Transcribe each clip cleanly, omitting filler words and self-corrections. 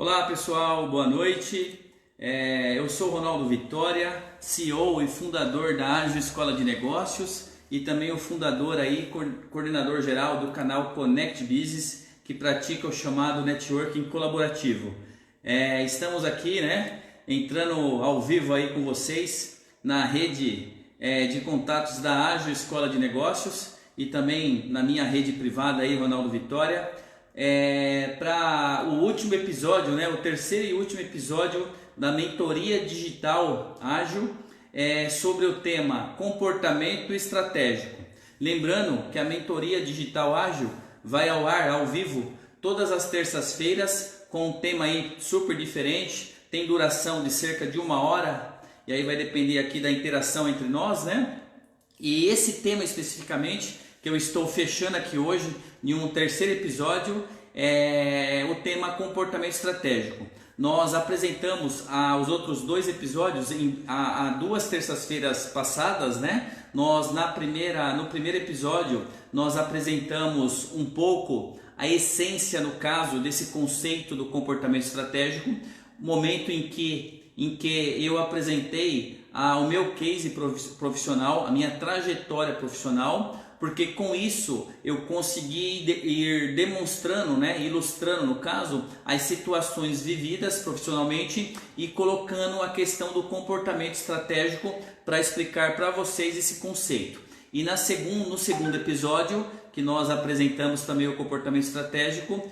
Olá pessoal, boa noite. Eu sou Ronaldo Vitória, CEO e fundador da Ágil Escola de Negócios e também o fundador aí, coordenador geral do canal Connect Business, que pratica o chamado networking colaborativo. Estamos aqui, entrando ao vivo aí com vocês na rede de contatos da Ágil Escola de Negócios e também na minha rede privada aí, Ronaldo Vitória. Para o último episódio, o terceiro e último episódio da mentoria digital ágil, sobre o tema comportamento estratégico. Lembrando que a mentoria digital ágil vai ao ar ao vivo todas as terças-feiras com um tema aí super diferente, tem duração de cerca de 1 hora e aí vai depender aqui da interação entre nós, E esse tema especificamente que eu estou fechando aqui hoje em um terceiro episódio é o tema comportamento estratégico. Nós apresentamos os outros 2 episódios há 2 terças-feiras passadas, Nós no primeiro episódio nós apresentamos um pouco a essência, no caso, desse conceito do comportamento estratégico, momento em que eu apresentei o meu case profissional, a minha trajetória profissional, porque com isso eu consegui ir demonstrando, ilustrando no caso, as situações vividas profissionalmente e colocando a questão do comportamento estratégico para explicar para vocês esse conceito. E no segundo episódio, que nós apresentamos também o comportamento estratégico,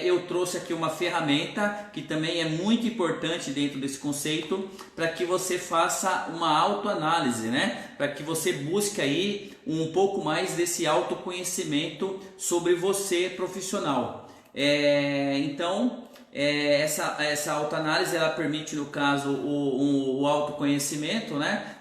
eu trouxe aqui uma ferramenta que também é muito importante dentro desse conceito, para que você faça uma autoanálise, para que você busque aí um pouco mais desse autoconhecimento sobre você profissional. Essa autoanálise ela permite, no caso, o autoconhecimento,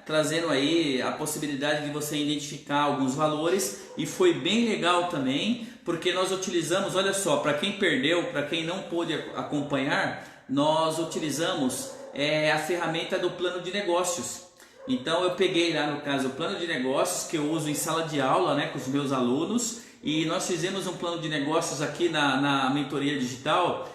trazendo aí a possibilidade de você identificar alguns valores, e foi bem legal também, porque nós utilizamos, olha só, para quem perdeu, para quem não pôde acompanhar, nós utilizamos a ferramenta do plano de negócios. Então eu peguei lá, no caso, o plano de negócios que eu uso em sala de aula, com os meus alunos, e nós fizemos um plano de negócios aqui na mentoria digital,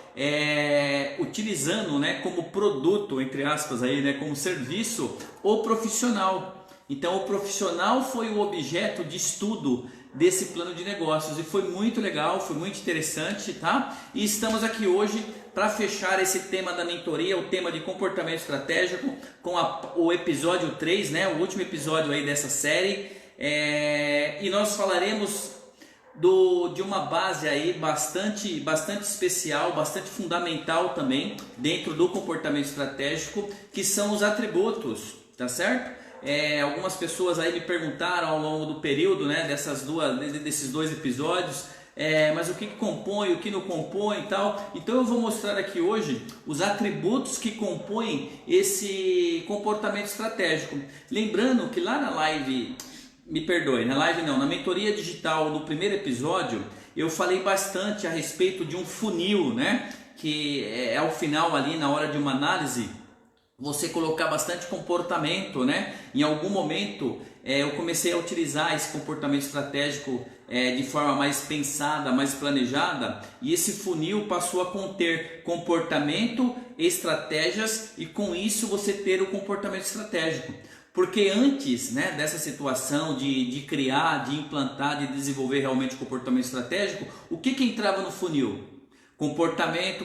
utilizando como produto, entre aspas, aí, como serviço, o profissional. Então o profissional foi o objeto de estudo desse plano de negócios e foi muito legal, foi muito interessante, tá? E estamos aqui hoje para fechar esse tema da mentoria, o tema de comportamento estratégico, com o episódio 3, o último episódio aí dessa série, e nós falaremos de uma base aí bastante especial, bastante fundamental também dentro do comportamento estratégico, que são os atributos, tá certo? Algumas pessoas aí me perguntaram ao longo do período, desses 2 episódios, mas o que compõe, o que não compõe e tal. Então eu vou mostrar aqui hoje os atributos que compõem esse comportamento estratégico. Lembrando que lá na live, na mentoria digital, no primeiro episódio, eu falei bastante a respeito de um funil, que ao final ali, na hora de uma análise, você colocar bastante comportamento, Em algum momento eu comecei a utilizar esse comportamento estratégico de forma mais pensada, mais planejada, e esse funil passou a conter comportamento, estratégias, e com isso você ter o comportamento estratégico. Porque antes dessa situação de criar, de implantar, de desenvolver realmente o comportamento estratégico, o que entrava no funil? Comportamento,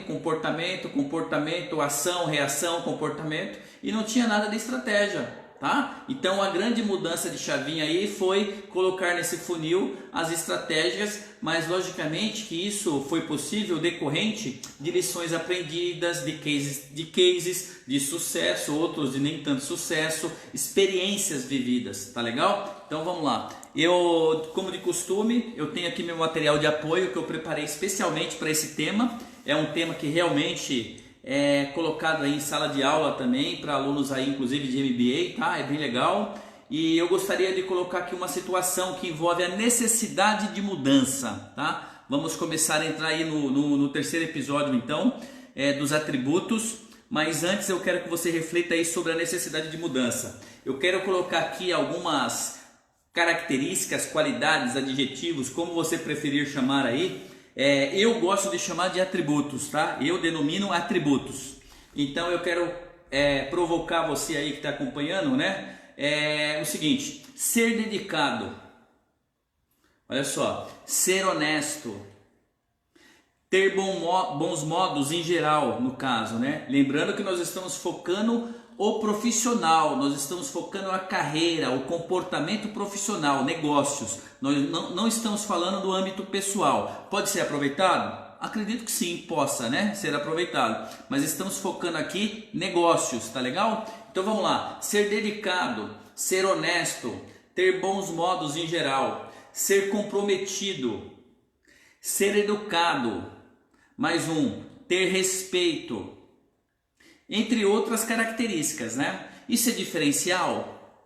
ação, reação, comportamento, e não tinha nada de estratégia, tá? Então a grande mudança de chavinha aí foi colocar nesse funil as estratégias, mas logicamente que isso foi possível decorrente de lições aprendidas, de cases de sucesso, outros de nem tanto sucesso, experiências vividas, tá legal? Então vamos lá. Como de costume, eu tenho aqui meu material de apoio que eu preparei especialmente para esse tema. É um tema que realmente é colocado aí em sala de aula também, para alunos aí inclusive de MBA, tá? É bem legal. E eu gostaria de colocar aqui uma situação que envolve a necessidade de mudança, tá? Vamos começar a entrar aí no terceiro episódio então, dos atributos. Mas antes eu quero que você reflita aí sobre a necessidade de mudança. Eu quero colocar aqui algumas características, qualidades, adjetivos, como você preferir chamar aí, Eu gosto de chamar de atributos, tá? Eu denomino atributos. Então eu quero provocar você aí que está acompanhando, né? O seguinte: ser dedicado, olha só, ser honesto, ter bons modos em geral, no caso, né? Lembrando que nós estamos focando o profissional, nós estamos focando a carreira, o comportamento profissional, negócios. Nós não estamos falando do âmbito pessoal. Pode ser aproveitado? Acredito que sim, possa, né, ser aproveitado. Mas estamos focando aqui negócios, tá legal? Então vamos lá. Ser dedicado, ser honesto, ter bons modos em geral, ser comprometido, ser educado. Mais um, ter respeito, entre outras características, né? Isso é diferencial?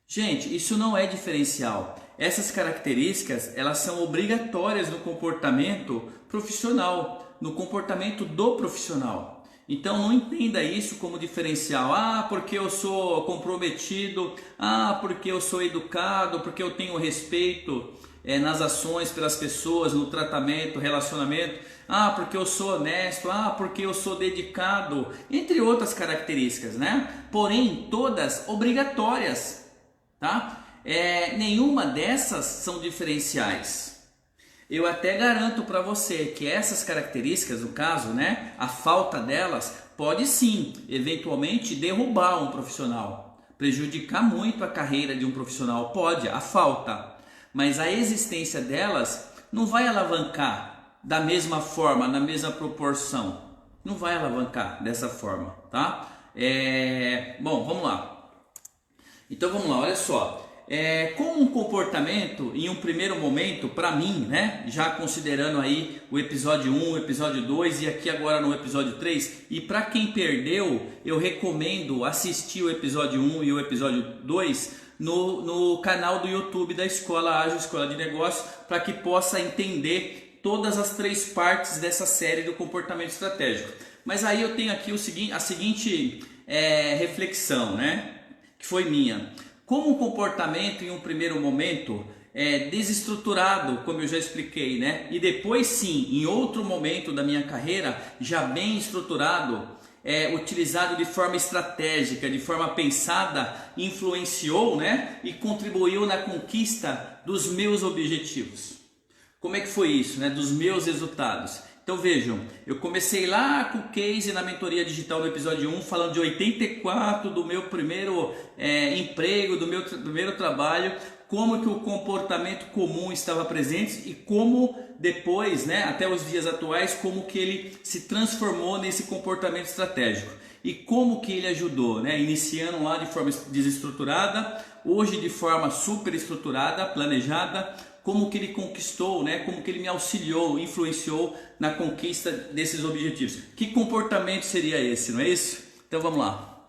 Gente, isso não é diferencial. Essas características, elas são obrigatórias no comportamento profissional, no comportamento do profissional. Então não entenda isso como diferencial. Ah, porque eu sou comprometido, ah, porque eu sou educado, porque eu tenho respeito nas ações pelas pessoas, no tratamento, relacionamento. Ah, porque eu sou honesto, ah, porque eu sou dedicado, entre outras características, né? Porém, todas obrigatórias, tá? Nenhuma dessas são diferenciais. Eu até garanto para você que essas características, no caso, né, a falta delas pode sim, eventualmente, derrubar um profissional, prejudicar muito a carreira de um profissional, pode, a falta. Mas a existência delas não vai alavancar da mesma forma, na mesma proporção. Não vai alavancar dessa forma, tá? Bom, vamos lá. Então vamos lá, olha só. Como um comportamento, em um primeiro momento, para mim, né? Já considerando aí o episódio 1, o episódio 2 e aqui agora no episódio 3. E para quem perdeu, eu recomendo assistir o episódio 1 e o episódio 2 no canal do YouTube da Escola Ágil, Escola de Negócios, para que possa entender todas as 3 partes dessa série do comportamento estratégico. Mas aí eu tenho aqui a seguinte reflexão, né, que foi minha. Como um comportamento em um primeiro momento desestruturado, como eu já expliquei, né, e depois sim, em outro momento da minha carreira, já bem estruturado, utilizado de forma estratégica, de forma pensada, influenciou, né, e contribuiu na conquista dos meus objetivos. Como é que foi isso, né, dos meus resultados? Então vejam, eu comecei lá com o case na mentoria digital no episódio 1, falando de 84, do meu primeiro emprego, do meu primeiro trabalho, como que o comportamento comum estava presente e como depois, né, até os dias atuais, como que ele se transformou nesse comportamento estratégico. E como que ele ajudou, né, iniciando lá de forma desestruturada, hoje de forma super estruturada, planejada, como que ele conquistou, né, como que ele me auxiliou, influenciou na conquista desses objetivos. Que comportamento seria esse, não é isso? Então vamos lá.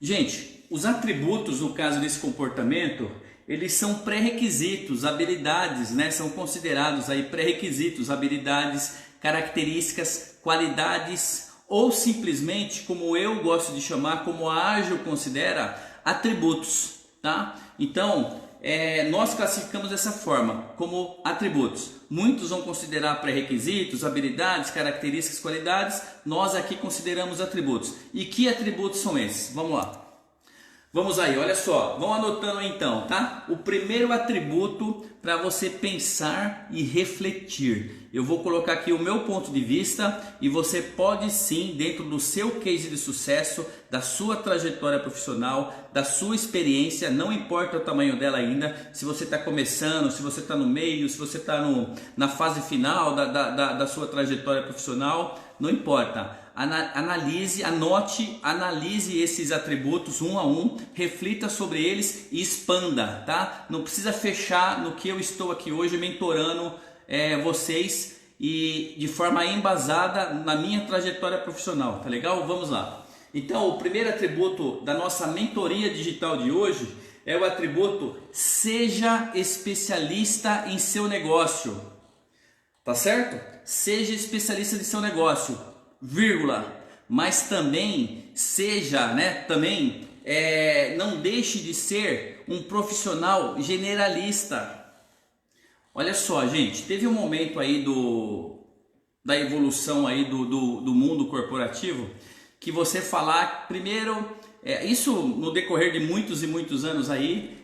Gente, os atributos, no caso desse comportamento, eles são pré-requisitos, habilidades, né? São considerados aí pré-requisitos, habilidades, características, qualidades, ou simplesmente, como eu gosto de chamar, como a Ágil considera, atributos, tá? Então, nós classificamos dessa forma, como atributos. Muitos vão considerar pré-requisitos, habilidades, características, qualidades. Nós aqui consideramos atributos. E que atributos são esses? Vamos lá. Vamos aí, olha só. Vão anotando aí então, tá? O primeiro atributo para você pensar e refletir. Eu vou colocar aqui o meu ponto de vista e você pode sim, dentro do seu case de sucesso, da sua trajetória profissional, da sua experiência, não importa o tamanho dela ainda, se você está começando, se você está no meio, se você está na fase final da sua trajetória profissional, não importa. Analise, anote, analise esses atributos um a um, reflita sobre eles e expanda, tá? Não precisa fechar no que eu estou aqui hoje mentorando vocês e de forma embasada na minha trajetória profissional, tá legal? Vamos lá. Então, o primeiro atributo da nossa mentoria digital de hoje é o atributo seja especialista em seu negócio, tá certo? Seja especialista em seu negócio, vírgula, mas também seja, né, também não deixe de ser um profissional generalista. Olha só, gente, teve um momento aí da evolução aí do mundo corporativo que você falar primeiro, isso no decorrer de muitos e muitos anos aí,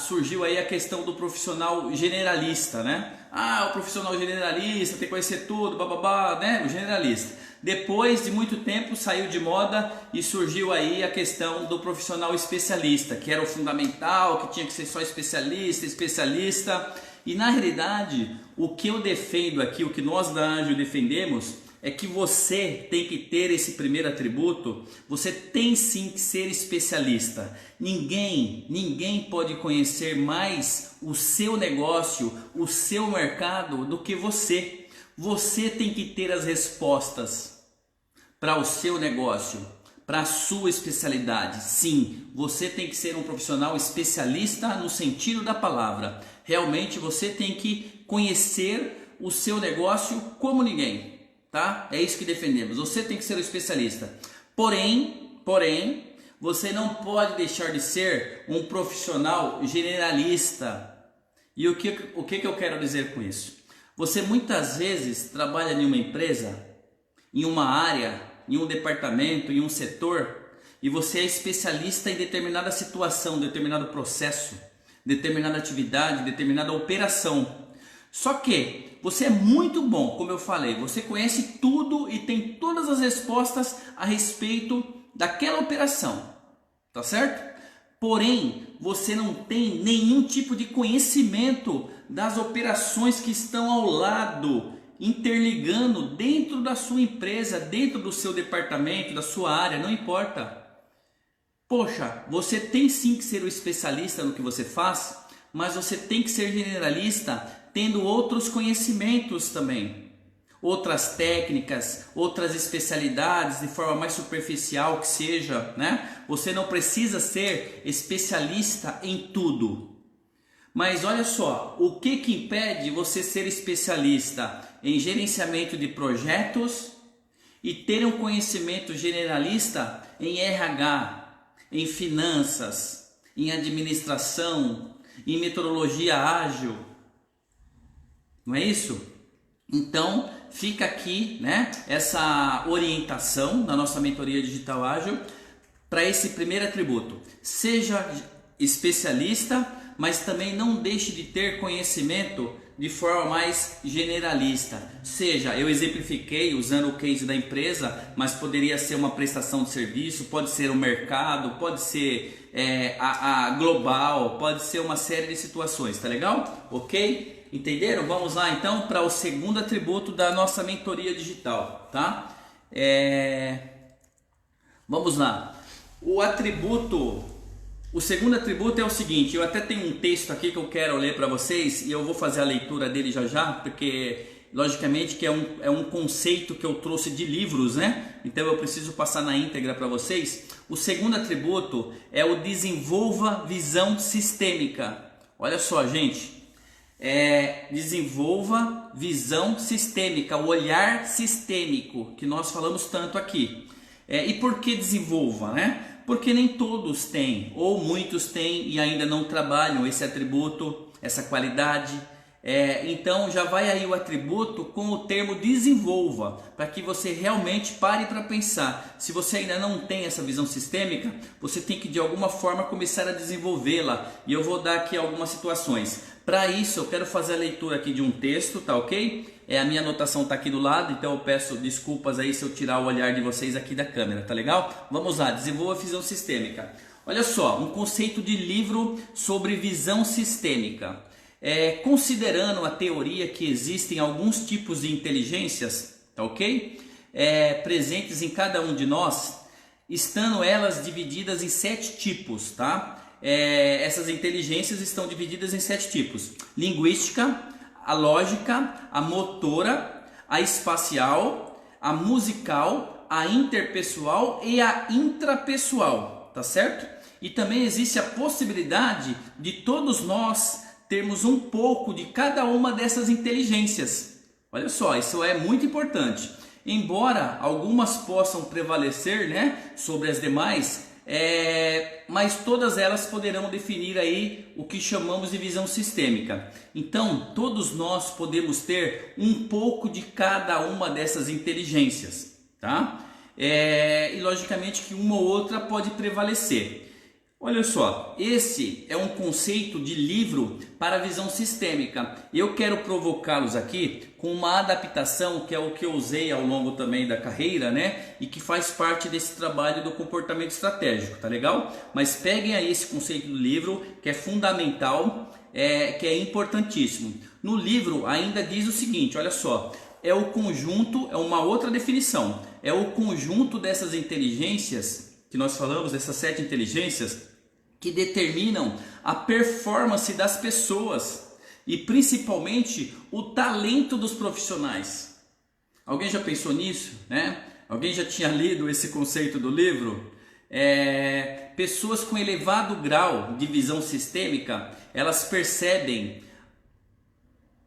surgiu aí a questão do profissional generalista, né? Ah, o profissional generalista tem que conhecer tudo, bababá, né? O generalista. Depois de muito tempo saiu de moda e surgiu aí a questão do profissional especialista, que era o fundamental, que tinha que ser só especialista. E na realidade, o que eu defendo aqui, o que nós da Ágil defendemos, é que você tem que ter esse primeiro atributo, você tem sim que ser especialista. Ninguém pode conhecer mais o seu negócio, o seu mercado do que você. Você tem que ter as respostas para o seu negócio, para a sua especialidade. Sim, você tem que ser um profissional especialista no sentido da palavra. Realmente você tem que conhecer o seu negócio como ninguém, tá? É isso que defendemos. Você tem que ser um especialista. Porém, você não pode deixar de ser um profissional generalista. E o que eu quero dizer com isso? Você muitas vezes trabalha em uma empresa, em uma área, em um departamento, em um setor, e você é especialista em determinada situação, determinado processo, determinada atividade, determinada operação. Só que você é muito bom, como eu falei, você conhece tudo e tem todas as respostas a respeito daquela operação, tá certo? Porém, você não tem nenhum tipo de conhecimento das operações que estão ao lado, interligando dentro da sua empresa, dentro do seu departamento, da sua área, não importa. Poxa, você tem sim que ser o especialista no que você faz, mas você tem que ser generalista, tendo outros conhecimentos também. Outras técnicas, outras especialidades de forma mais superficial que seja, né? Você não precisa ser especialista em tudo. Mas olha só, o que impede você ser especialista em gerenciamento de projetos e ter um conhecimento generalista em RH, em finanças, em administração, em metodologia ágil? Não é isso? Então, fica aqui, né, essa orientação na nossa mentoria digital ágil para esse primeiro atributo. Seja especialista, mas também não deixe de ter conhecimento de forma mais generalista. Seja, eu exemplifiquei usando o case da empresa, mas poderia ser uma prestação de serviço, pode ser o mercado, pode ser a global, pode ser uma série de situações, tá legal? Ok? Entenderam? Vamos lá então para o segundo atributo da nossa mentoria digital, tá? Vamos lá. O segundo atributo é o seguinte, eu até tenho um texto aqui que eu quero ler para vocês e eu vou fazer a leitura dele já, porque logicamente que é um conceito que eu trouxe de livros, né? Então eu preciso passar na íntegra para vocês. O segundo atributo é o desenvolva visão sistêmica. Olha só, gente. Desenvolva visão sistêmica, o olhar sistêmico que nós falamos tanto aqui. E por que desenvolva, né? Porque nem todos têm, ou muitos têm e ainda não trabalham esse atributo, essa qualidade. Então já vai aí o atributo com o termo desenvolva, para que você realmente pare para pensar. Se você ainda não tem essa visão sistêmica, você tem que de alguma forma começar a desenvolvê-la. E eu vou dar aqui algumas situações. Para isso eu quero fazer a leitura aqui de um texto, tá ok? A minha anotação está aqui do lado, então eu peço desculpas aí se eu tirar o olhar de vocês aqui da câmera, tá legal? Vamos lá, desenvolva a visão sistêmica. Olha só, um conceito de livro sobre visão sistêmica. Considerando a teoria que existem alguns tipos de inteligências, tá ok? Presentes em cada um de nós, estando elas divididas em 7 tipos, tá? Essas inteligências estão divididas em 7 tipos: linguística, a lógica, a motora, a espacial, a musical, a interpessoal e a intrapessoal, tá certo? E também existe a possibilidade de todos nós termos um pouco de cada uma dessas inteligências. Olha só, isso é muito importante. Embora algumas possam prevalecer, né, sobre as demais, mas todas elas poderão definir aí o que chamamos de visão sistêmica. Então, todos nós podemos ter um pouco de cada uma dessas inteligências, tá? E logicamente que uma ou outra pode prevalecer. Olha só, esse é um conceito de livro para a visão sistêmica. Eu quero provocá-los aqui com uma adaptação que é o que eu usei ao longo também da carreira, né? E que faz parte desse trabalho do comportamento estratégico, tá legal? Mas peguem aí esse conceito do livro, que é fundamental, que é importantíssimo. No livro ainda diz o seguinte, olha só, é o conjunto, é uma outra definição, é o conjunto dessas inteligências que nós falamos, dessas 7 inteligências, que determinam a performance das pessoas e principalmente o talento dos profissionais. Alguém já pensou nisso, né? Alguém já tinha lido esse conceito do livro? Pessoas com elevado grau de visão sistêmica, elas percebem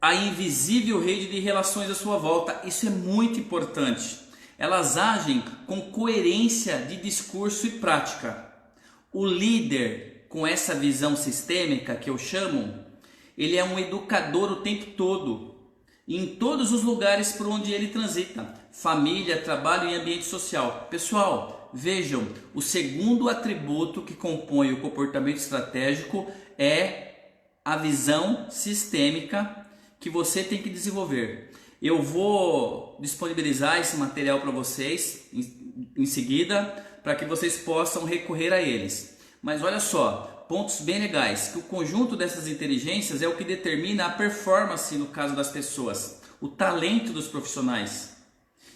a invisível rede de relações à sua volta. Isso é muito importante. Elas agem com coerência de discurso e prática. O líder com essa visão sistêmica que eu chamo, ele é um educador o tempo todo, em todos os lugares por onde ele transita, família, trabalho e ambiente social. Pessoal, vejam, o segundo atributo que compõe o comportamento estratégico é a visão sistêmica que você tem que desenvolver. Eu vou disponibilizar esse material para vocês em seguida, para que vocês possam recorrer a eles. Mas olha só, pontos bem legais, que o conjunto dessas inteligências é o que determina a performance no caso das pessoas, o talento dos profissionais.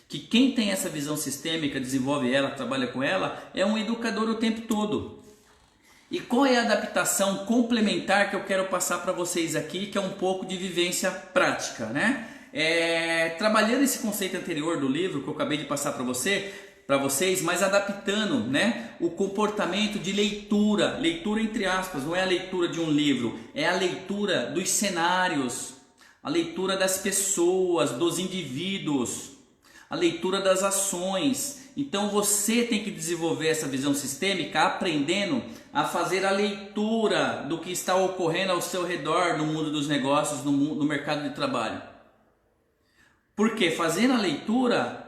Que quem tem essa visão sistêmica, desenvolve ela, trabalha com ela, é um educador o tempo todo. E qual é a adaptação complementar que eu quero passar para vocês aqui, que é um pouco de vivência prática, né? Trabalhando esse conceito anterior do livro que eu acabei de passar para vocês, mas adaptando, né, o comportamento de leitura, leitura entre aspas, não é a leitura de um livro, é a leitura dos cenários, a leitura das pessoas, dos indivíduos, a leitura das ações. Então você tem que desenvolver essa visão sistêmica aprendendo a fazer a leitura do que está ocorrendo ao seu redor no mundo dos negócios, no mercado de trabalho. Porque fazendo a leitura,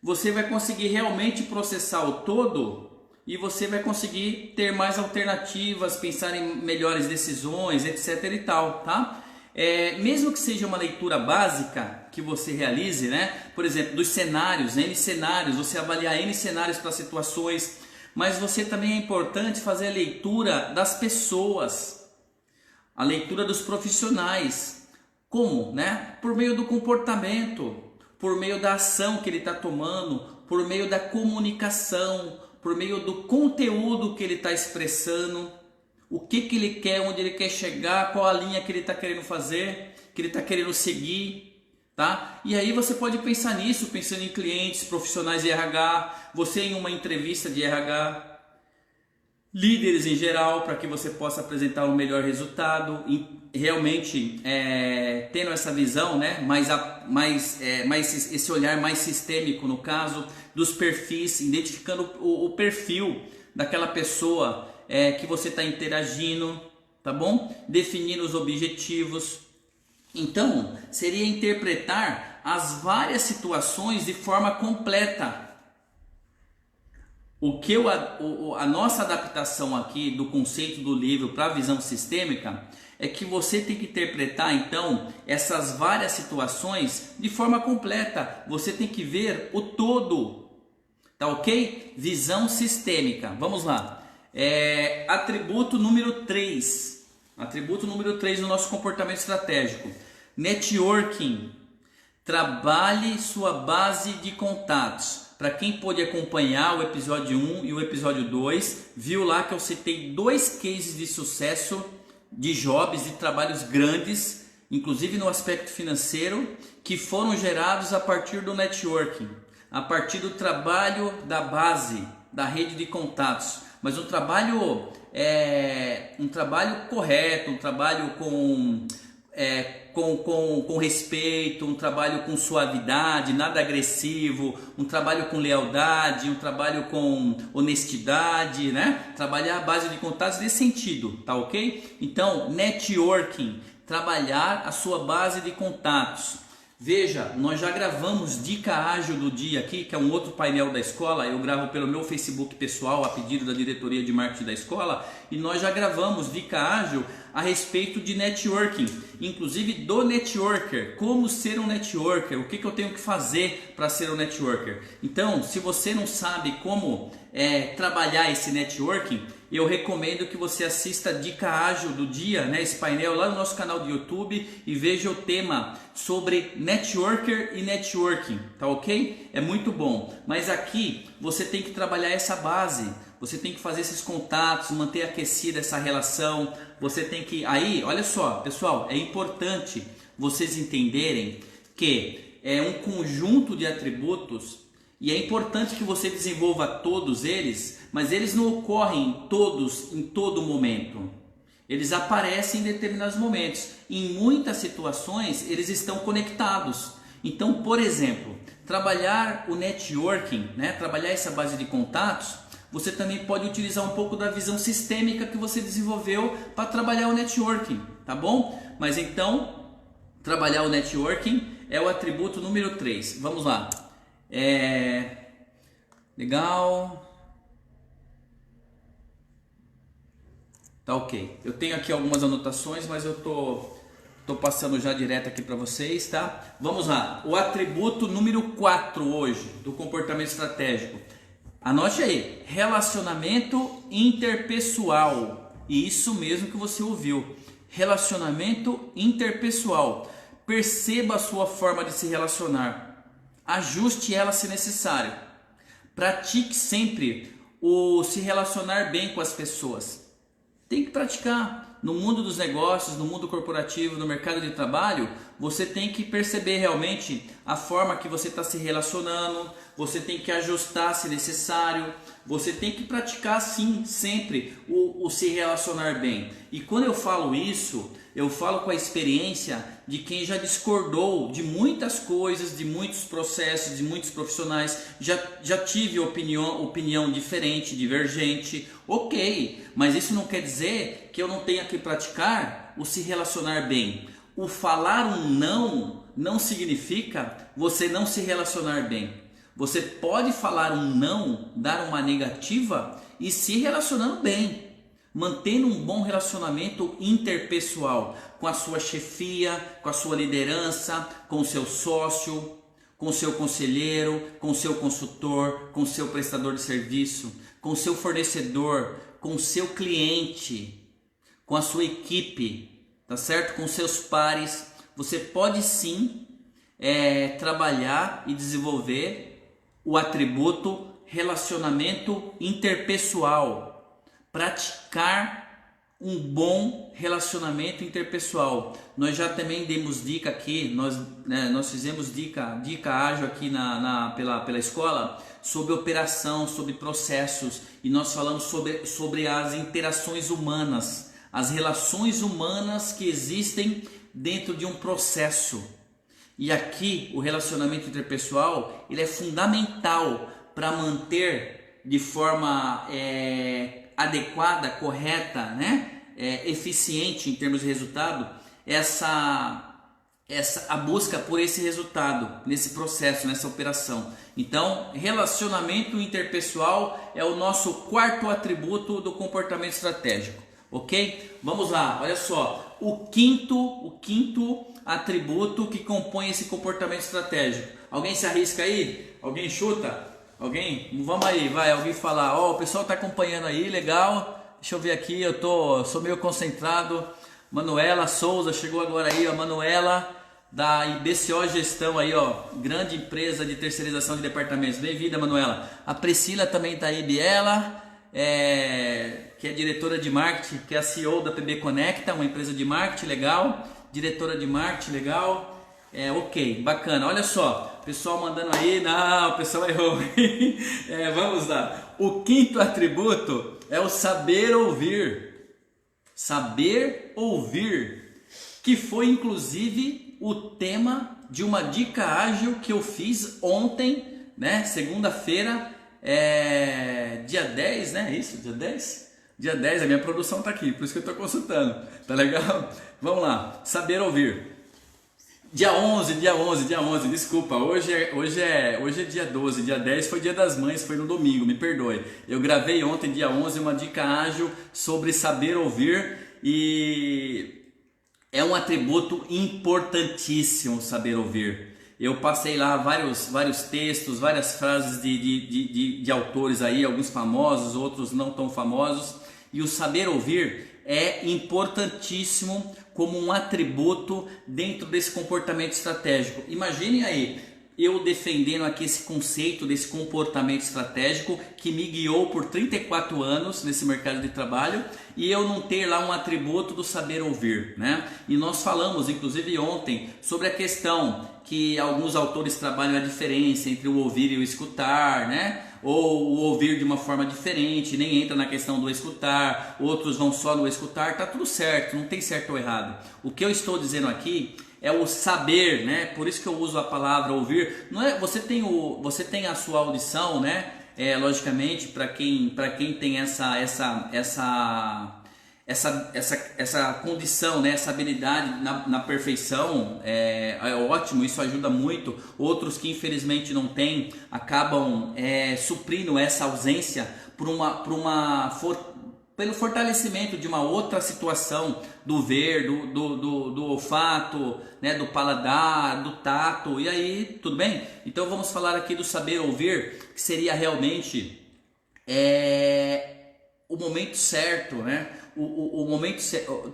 você vai conseguir realmente processar o todo e você vai conseguir ter mais alternativas, pensar em melhores decisões, etc e tal, tá? Mesmo que seja uma leitura básica que você realize, né? Por exemplo, dos cenários, N cenários, você avaliar N cenários para situações, mas você também é importante fazer a leitura das pessoas, a leitura dos profissionais. Como? Né? Por meio do comportamento, por meio da ação que ele está tomando, por meio da comunicação, por meio do conteúdo que ele está expressando, o que ele quer, onde ele quer chegar, qual a linha que ele está querendo fazer, que ele está querendo seguir, tá? E aí você pode pensar nisso, pensando em clientes, profissionais de RH, você em uma entrevista de RH, líderes em geral, para que você possa apresentar um melhor resultado, realmente tendo essa visão, né, esse olhar mais sistêmico no caso, dos perfis, identificando o perfil daquela pessoa que você está interagindo, tá bom? Definindo os objetivos. Então, seria interpretar as várias situações de forma completa. A nossa adaptação aqui do conceito do livro para a visão sistêmica é que você tem que interpretar então essas várias situações de forma completa. Você tem que ver o todo, tá ok? Visão sistêmica. Vamos lá. Atributo número 3. Atributo número 3 do nosso comportamento estratégico. Networking. Trabalhe sua base de contatos. Para quem pôde acompanhar o episódio 1 e o episódio 2, viu lá que eu citei 2 cases de sucesso de jobs, de trabalhos grandes, inclusive no aspecto financeiro, que foram gerados a partir do networking, a partir do trabalho da base, da rede de contatos. Mas um trabalho correto, um trabalho com com respeito, um trabalho com suavidade, nada agressivo, um trabalho com lealdade, um trabalho com honestidade, né? Trabalhar a base de contatos nesse sentido, tá ok? Então, networking, trabalhar a sua base de contatos. Veja, nós já gravamos Dica Ágil do Dia aqui, que é um outro painel da escola. Eu gravo pelo meu Facebook pessoal, a pedido da diretoria de marketing da escola, e nós já gravamos Dica Ágil a respeito de networking, inclusive do networker, como ser um networker, o que eu tenho que fazer para ser um networker. Então, se você não sabe como trabalhar esse networking, eu recomendo que você assista a Dica Ágil do Dia, né, esse painel lá no nosso canal do YouTube, e veja o tema sobre networker e networking, tá ok? É muito bom, mas aqui você tem que trabalhar essa base, você tem que fazer esses contatos, manter aquecida essa relação, você tem que... Aí, olha só, pessoal, é importante vocês entenderem que é um conjunto de atributos e é importante que você desenvolva todos eles, mas eles não ocorrem todos em todo momento. Eles aparecem em determinados momentos. Em muitas situações, eles estão conectados. Então, por exemplo, trabalhar o networking, né, trabalhar essa base de contatos, você também pode utilizar um pouco da visão sistêmica que você desenvolveu para trabalhar o networking, tá bom? Mas então, trabalhar o networking é o atributo número 3. Vamos lá. Legal. Tá ok. Eu tenho aqui algumas anotações, mas eu tô passando já direto aqui para vocês, tá? Vamos lá. O atributo número 4 hoje do comportamento estratégico. Anote aí, relacionamento interpessoal. Isso mesmo que você ouviu. Relacionamento interpessoal. Perceba a sua forma de se relacionar. Ajuste ela se necessário. Pratique sempre o se relacionar bem com as pessoas. Tem que praticar. No mundo dos negócios, no mundo corporativo, no mercado de trabalho, você tem que perceber realmente a forma que você está se relacionando, você tem que ajustar se necessário, você tem que praticar sim, sempre o se relacionar bem. E quando eu falo isso, eu falo com a experiência de quem já discordou de muitas coisas, de muitos processos, de muitos profissionais, já tive opinião diferente, divergente, ok, mas isso não quer dizer que eu não tenha que praticar o se relacionar bem. O falar um não significa você não se relacionar bem. Você pode falar um não, dar uma negativa e se relacionando bem, mantendo um bom relacionamento interpessoal com a sua chefia, com a sua liderança, com o seu sócio, com o seu conselheiro, com o seu consultor, com o seu prestador de serviço, com o seu fornecedor, com o seu cliente, com a sua equipe, tá certo? Com seus pares. Você pode sim trabalhar e desenvolver o atributo relacionamento interpessoal. Praticar um bom relacionamento interpessoal. Nós já também demos dica aqui, nós fizemos dica ágil aqui pela escola sobre operação, sobre processos, e nós falamos sobre as interações humanas, as relações humanas que existem dentro de um processo. E aqui o relacionamento interpessoal ele é fundamental para manter de forma adequada, correta, né? Eficiente em termos de resultado, a busca por esse resultado, nesse processo, nessa operação. Então, relacionamento interpessoal é o nosso quarto atributo do comportamento estratégico, ok? Vamos lá, olha só, o quinto atributo que compõe esse comportamento estratégico. Alguém se arrisca aí? Alguém chuta? Alguém? Vamos aí, vai, alguém falar. Ó, o pessoal está acompanhando aí, legal. Deixa eu ver aqui, sou meio concentrado. Manuela Souza chegou agora aí, ó, Manuela da IBCO Gestão aí, ó, grande empresa de terceirização de departamentos. Bem-vinda, Manuela. A Priscila também está aí, Biela, que é diretora de marketing, que é a CEO da PB Conecta, uma empresa de marketing, legal. Diretora de marketing, legal. Ok, bacana. Olha só, pessoal mandando aí, não, o pessoal errou. Vamos lá. O quinto atributo é o saber ouvir. Saber ouvir. que foi inclusive o tema de uma dica ágil que eu fiz ontem, né? Segunda-feira, dia 10, né? Isso, dia 10? Dia 10, a minha produção tá aqui, por isso que eu tô consultando, tá legal? Vamos lá, saber ouvir. Dia 11, desculpa, hoje é dia 12, dia 10 foi dia das mães, foi no domingo, me perdoe. Eu gravei ontem, dia 11, uma dica ágil sobre saber ouvir e é um atributo importantíssimo saber ouvir. Eu passei lá vários textos, várias frases de autores aí, alguns famosos, outros não tão famosos, e o saber ouvir é importantíssimo como um atributo dentro desse comportamento estratégico. Imaginem aí, eu defendendo aqui esse conceito desse comportamento estratégico que me guiou por 34 anos nesse mercado de trabalho e eu não ter lá um atributo do saber ouvir, né? E nós falamos, inclusive ontem, sobre a questão que alguns autores trabalham a diferença entre o ouvir e o escutar, né? Ou o ouvir de uma forma diferente, nem entra na questão do escutar, outros vão só no escutar, tá tudo certo, não tem certo ou errado. O que eu estou dizendo aqui é o saber, né? Por isso que eu uso a palavra ouvir. Não é, você tem a sua audição, né? Logicamente, para quem tem essa condição, né? Essa habilidade na perfeição, é ótimo, isso ajuda muito. Outros que infelizmente não têm acabam suprindo essa ausência pelo fortalecimento de uma outra situação do ver, do olfato, né, do paladar, do tato, e aí, tudo bem? Então vamos falar aqui do saber ouvir, que seria realmente o momento certo, né?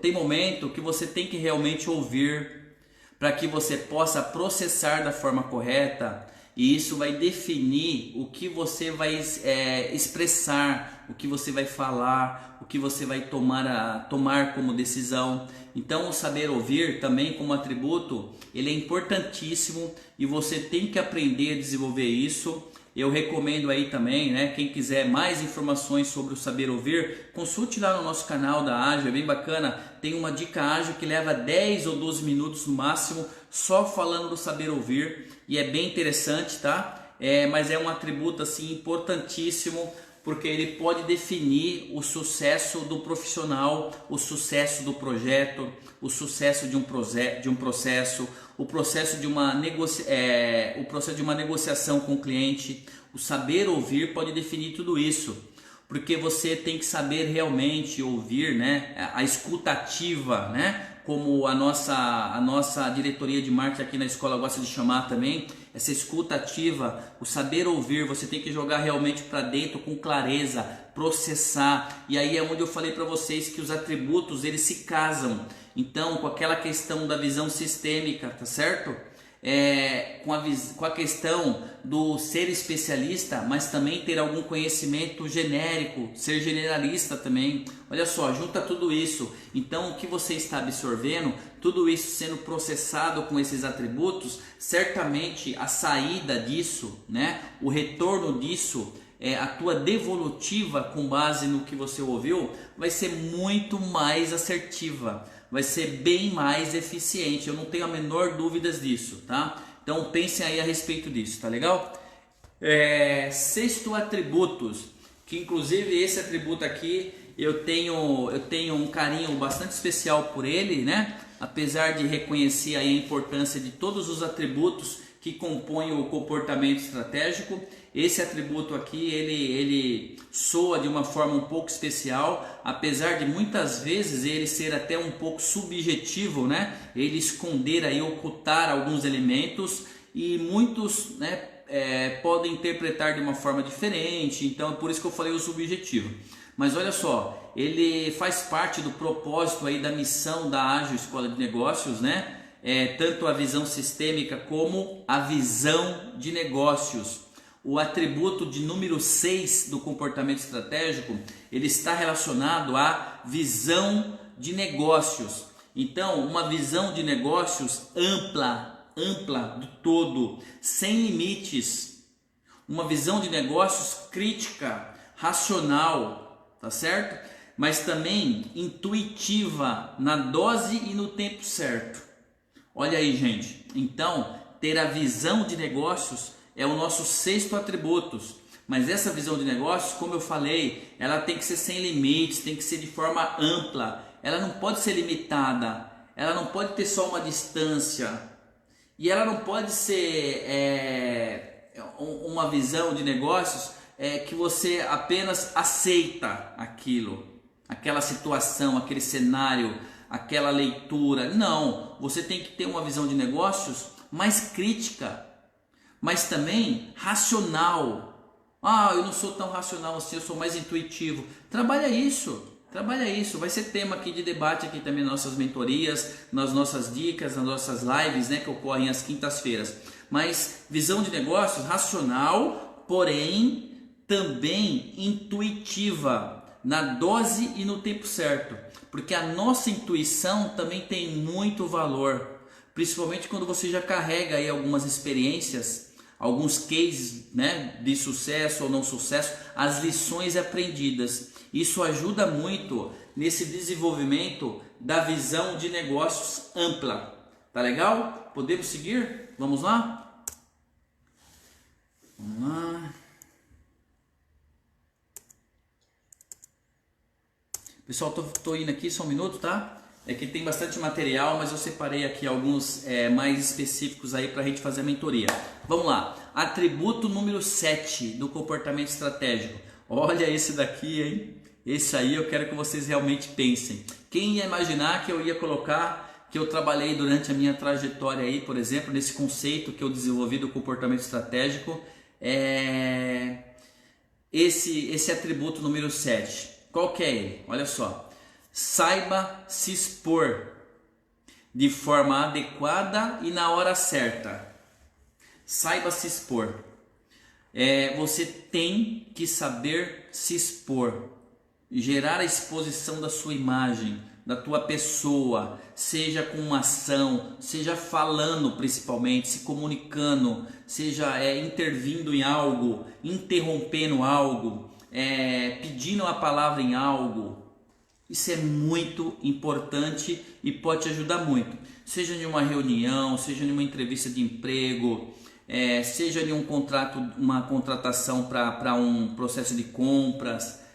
Tem momento que você tem que realmente ouvir para que você possa processar da forma correta, e isso vai definir o que você vai expressar, o que você vai falar, o que você vai tomar como decisão. Então o saber ouvir também como atributo, ele é importantíssimo e você tem que aprender a desenvolver isso. Eu recomendo aí também, né, quem quiser mais informações sobre o saber ouvir, consulte lá no nosso canal da Ágil, é bem bacana. Tem uma dica ágil que leva 10 ou 12 minutos no máximo, só falando do saber ouvir, e é bem interessante, tá? Mas é um atributo assim importantíssimo, porque ele pode definir o sucesso do profissional, o sucesso do projeto, o sucesso de um processo, o processo de uma negociação com o cliente. O saber ouvir pode definir tudo isso, porque você tem que saber realmente ouvir, né? A escuta ativa, né? Como a nossa diretoria de marketing aqui na escola gosta de chamar também, essa escuta ativa, o saber ouvir, você tem que jogar realmente para dentro com clareza, processar, e aí é onde eu falei para vocês que os atributos eles se casam, então com aquela questão da visão sistêmica, tá certo? Com a questão do ser especialista, mas também ter algum conhecimento genérico, ser generalista também. Olha só, junta tudo isso. Então, o que você está absorvendo, tudo isso sendo processado com esses atributos, certamente a saída disso, né, o retorno disso, a tua devolutiva com base no que você ouviu, vai ser muito mais assertiva. Vai ser bem mais eficiente, eu não tenho a menor dúvida disso, tá? Então pensem aí a respeito disso, tá legal? Sexto atributos, que inclusive esse atributo aqui eu tenho um carinho bastante especial por ele, né? Apesar de reconhecer aí a importância de todos os atributos que compõem o comportamento estratégico, esse atributo aqui ele soa de uma forma um pouco especial, apesar de muitas vezes ele ser até um pouco subjetivo, né? Ele esconder aí, ocultar alguns elementos, e muitos, né, podem interpretar de uma forma diferente, então é por isso que eu falei o subjetivo. Mas olha só, ele faz parte do propósito aí da missão da Ágil Escola de Negócios, né? Tanto a visão sistêmica como a visão de negócios. O atributo de número 6 do comportamento estratégico, ele está relacionado à visão de negócios. Então, uma visão de negócios ampla do todo, sem limites. Uma visão de negócios crítica, racional, tá certo? mas também intuitiva na dose e no tempo certo. Olha aí, gente. Então, ter a visão de negócios é o nosso sexto atributo. Mas essa visão de negócios, como eu falei, ela tem que ser sem limites, tem que ser de forma ampla. Ela não pode ser limitada, ela não pode ter só uma distância. E ela não pode ser uma visão de negócios que você apenas aceita aquilo, aquela situação, aquele cenário, aquela leitura. Não, você tem que ter uma visão de negócios mais crítica, mas também racional. Ah, eu não sou tão racional assim, eu sou mais intuitivo. Trabalha isso. Vai ser tema aqui de debate aqui também nas nossas mentorias, nas nossas dicas, nas nossas lives, né, que ocorrem às quintas-feiras. Mas visão de negócios racional, porém também intuitiva, na dose e no tempo certo. Porque a nossa intuição também tem muito valor, principalmente quando você já carrega aí algumas experiências, alguns cases, né, de sucesso ou não sucesso, as lições aprendidas. Isso ajuda muito nesse desenvolvimento da visão de negócios ampla. Tá legal? Podemos seguir? Vamos lá? Vamos lá. Pessoal, tô indo aqui só um minuto, tá? É que tem bastante material, mas eu separei aqui alguns mais específicos aí para a gente fazer a mentoria. Vamos lá. Atributo número 7 do comportamento estratégico. Olha esse daqui, hein? Esse aí eu quero que vocês realmente pensem. Quem ia imaginar que eu ia colocar, que eu trabalhei durante a minha trajetória aí, por exemplo, nesse conceito que eu desenvolvi do comportamento estratégico, esse atributo número 7. Qual que é ele? Olha só. Saiba se expor de forma adequada e na hora certa. Saiba se expor. Você tem que saber se expor. Gerar a exposição da sua imagem, da tua pessoa, seja com uma ação, seja falando principalmente, se comunicando, seja intervindo em algo, interrompendo algo, pedindo a palavra em algo. Isso é muito importante e pode te ajudar muito. Seja em uma reunião, seja em uma entrevista de emprego, seja em um contrato, uma contratação para um processo de compras,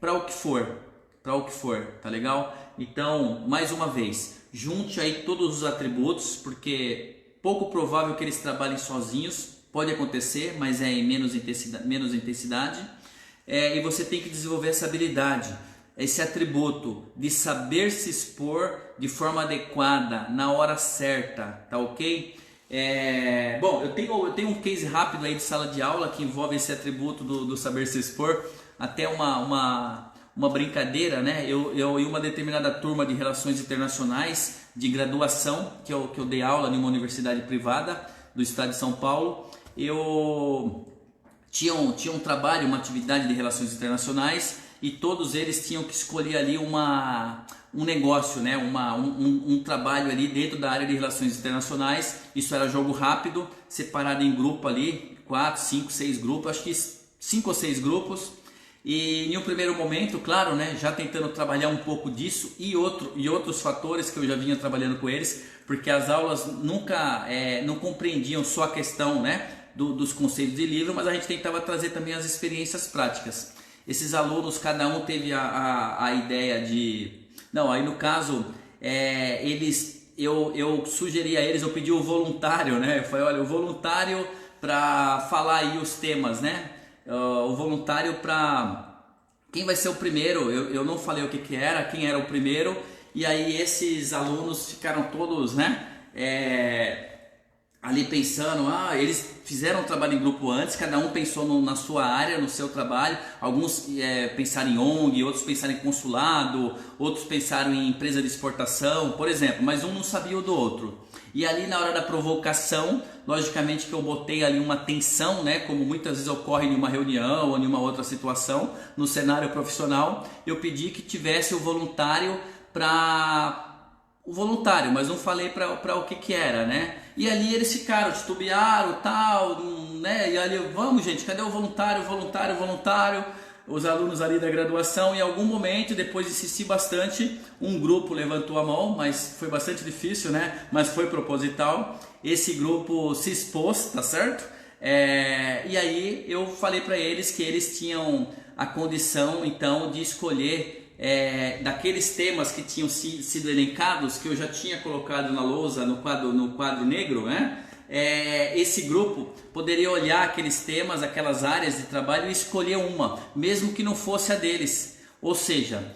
para o que for, tá legal? Então, mais uma vez, junte aí todos os atributos, porque pouco provável que eles trabalhem sozinhos, pode acontecer, mas é em menos intensidade, e você tem que desenvolver essa habilidade, esse atributo de saber se expor de forma adequada, na hora certa, tá ok? Bom, eu tenho um case rápido aí de sala de aula que envolve esse atributo do saber se expor, até uma brincadeira, né? Eu em uma determinada turma de relações internacionais de graduação, que eu dei aula em uma universidade privada do estado de São Paulo, eu tinha um trabalho, uma atividade de relações internacionais, e todos eles tinham que escolher ali um negócio, né? um trabalho ali dentro da área de relações internacionais. Isso era jogo rápido, separado em grupo ali, 4, 5, 6 grupos, acho que 5 ou 6 grupos. E em um primeiro momento, claro, né, já tentando trabalhar um pouco disso e outros fatores que eu já vinha trabalhando com eles, porque as aulas nunca não compreendiam só a questão, né, dos conceitos de livro, mas a gente tentava trazer também as experiências práticas. Esses alunos, cada um teve a ideia de... Não, aí no caso, eu sugeri a eles, eu pedi o voluntário, né, eu falei, olha, o voluntário para falar aí os temas, né, o voluntário para quem vai ser o primeiro. Eu não falei o que era, quem era o primeiro, e aí esses alunos ficaram todos, né, ali pensando, eles fizeram um trabalho em grupo antes, cada um pensou na sua área, no seu trabalho. Alguns pensaram em ONG, outros pensaram em consulado, outros pensaram em empresa de exportação, por exemplo, mas um não sabia o do outro. E ali na hora da provocação, logicamente que eu botei ali uma tensão, né, como muitas vezes ocorre em uma reunião ou em uma outra situação, no cenário profissional, eu pedi que tivesse o voluntário mas não falei para o que era, né? E ali eles ficaram, titubearam, tal, né? E ali, vamos gente, cadê o voluntário? os alunos ali da graduação, em algum momento, depois de insistir bastante, um grupo levantou a mão, mas foi bastante difícil, né? Mas foi proposital. Esse grupo se expôs, tá certo? E aí eu falei para eles que eles tinham a condição, então, de escolher daqueles temas que tinham sido elencados, que eu já tinha colocado na lousa, no quadro negro, né? Esse grupo poderia olhar aqueles temas, aquelas áreas de trabalho e escolher uma, mesmo que não fosse a deles. Ou seja,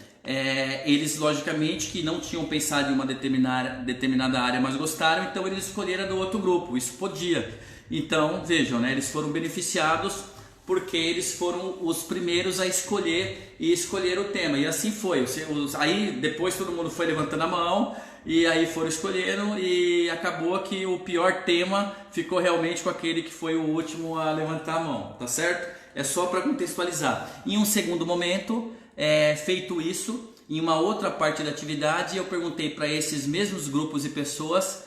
eles logicamente que não tinham pensado em uma determinada área, mas gostaram, então eles escolheram do outro grupo. Isso podia. Então vejam, né, eles foram beneficiados porque eles foram os primeiros a escolher e escolheram o tema. E assim foi. Aí depois todo mundo foi levantando a mão e aí foram escolhendo e acabou que o pior tema ficou realmente com aquele que foi o último a levantar a mão, tá certo? É só para contextualizar. Em um segundo momento, feito isso, em uma outra parte da atividade, eu perguntei para esses mesmos grupos e pessoas,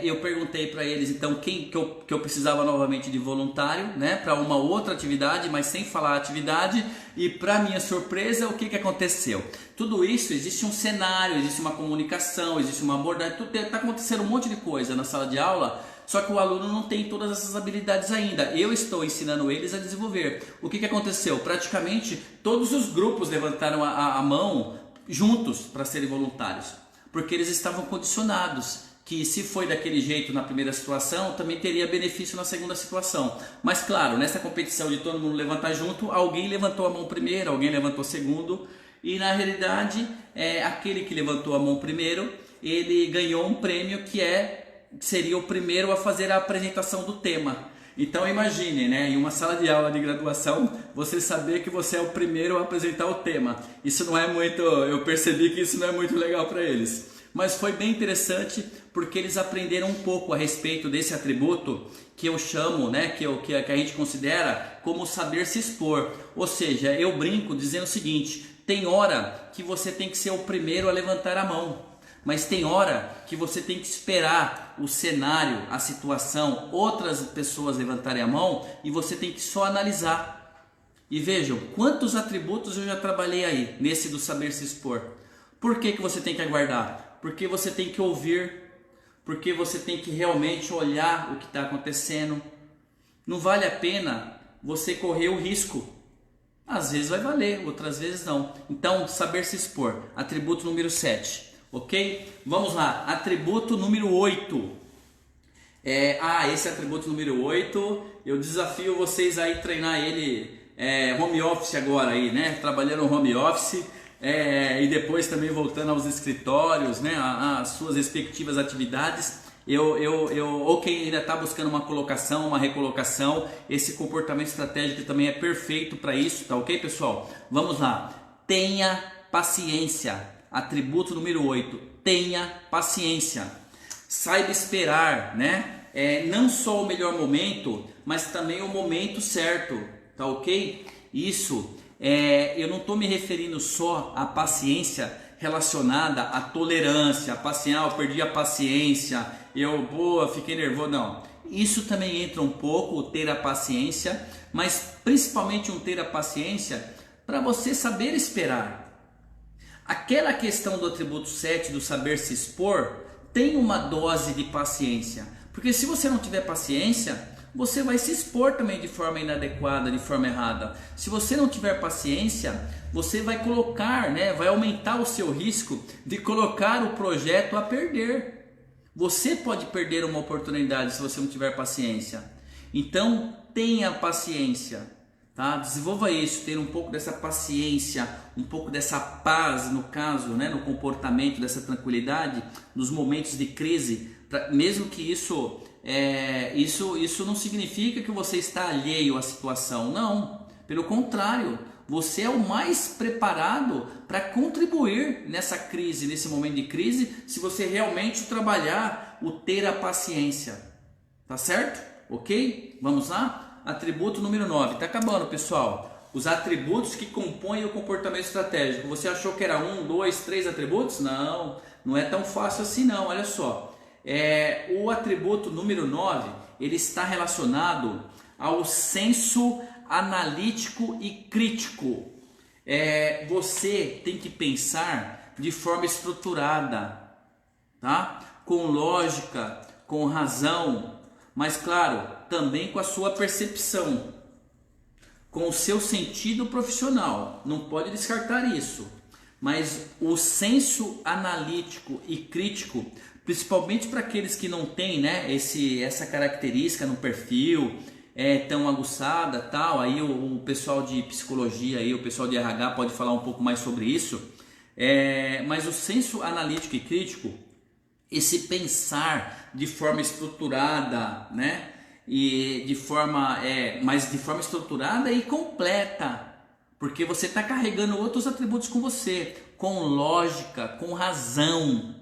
eu perguntei para eles então que eu precisava novamente de voluntário, né, para uma outra atividade, mas sem falar a atividade. E para minha surpresa, o que aconteceu? Tudo isso, existe um cenário, existe uma comunicação, existe uma abordagem, está acontecendo um monte de coisa na sala de aula, só que o aluno não tem todas essas habilidades ainda. Eu estou ensinando eles a desenvolver. O que aconteceu? Praticamente todos os grupos levantaram a mão juntos para serem voluntários, porque eles estavam condicionados que se foi daquele jeito na primeira situação, também teria benefício na segunda situação. Mas claro, nessa competição de todo mundo levantar junto, alguém levantou a mão primeiro, alguém levantou segundo, e na realidade, aquele que levantou a mão primeiro, ele ganhou um prêmio que seria o primeiro a fazer a apresentação do tema. Então imagine, né, em uma sala de aula de graduação, você saber que você é o primeiro a apresentar o tema. Isso não é muito, eu percebi que isso não é muito legal para eles. Mas foi bem interessante porque eles aprenderam um pouco a respeito desse atributo que eu chamo, né, que a gente considera como saber se expor. Ou seja, eu brinco dizendo o seguinte: tem hora que você tem que ser o primeiro a levantar a mão, mas tem hora que você tem que esperar o cenário, a situação, outras pessoas levantarem a mão e você tem que só analisar. E vejam quantos atributos eu já trabalhei aí nesse do saber se expor. Por que você tem que aguardar? Porque você tem que ouvir, porque você tem que realmente olhar o que está acontecendo. Não vale a pena você correr o risco. Às vezes vai valer, outras vezes não. Então, saber se expor, atributo número 7, ok? Vamos lá, atributo número 8. Esse atributo número 8, eu desafio vocês aí treinar ele home office agora aí, né? Trabalhando no home office. E depois também voltando aos escritórios, né, às suas respectivas atividades, ou quem ainda está buscando uma colocação, uma recolocação, esse comportamento estratégico também é perfeito para isso, tá ok, pessoal? Vamos lá, tenha paciência, atributo número 8, tenha paciência, saiba esperar, né? Não só o melhor momento, mas também o momento certo, tá ok? Isso. Eu não estou me referindo só à paciência relacionada à tolerância, a paciência, eu perdi a paciência, fiquei nervoso, não. Isso também entra um pouco, o ter a paciência, mas principalmente um ter a paciência para você saber esperar. Aquela questão do atributo 7, do saber se expor, tem uma dose de paciência, porque se você não tiver paciência, você vai se expor também de forma inadequada, de forma errada. Se você não tiver paciência, você vai colocar, né, vai aumentar o seu risco de colocar o projeto a perder. Você pode perder uma oportunidade se você não tiver paciência. Então, tenha paciência, tá? Desenvolva isso, ter um pouco dessa paciência, um pouco dessa paz, no caso, né, no comportamento, dessa tranquilidade, nos momentos de crise, mesmo que isso não significa que você está alheio à situação, não, pelo contrário, você é o mais preparado para contribuir nessa crise, nesse momento de crise, se você realmente trabalhar o ter a paciência, tá certo? Ok? Vamos lá? Atributo número 9, tá acabando, pessoal. Os atributos que compõem o comportamento estratégico. Você achou que era 1, 2, 3 atributos? Não, não é tão fácil assim não, olha só. O atributo número 9, ele está relacionado ao senso analítico e crítico. Você tem que pensar de forma estruturada, tá? Com lógica, com razão, mas claro, também com a sua percepção, com o seu sentido profissional. Não pode descartar isso. Mas o senso analítico e crítico, principalmente para aqueles que não têm, né, essa característica no perfil, tão aguçada, tal, aí o pessoal de psicologia, aí, o pessoal de RH pode falar um pouco mais sobre isso, mas o senso analítico e crítico, esse pensar de forma estruturada, né, e mas de forma estruturada e completa, porque você está carregando outros atributos com você, com lógica, com razão,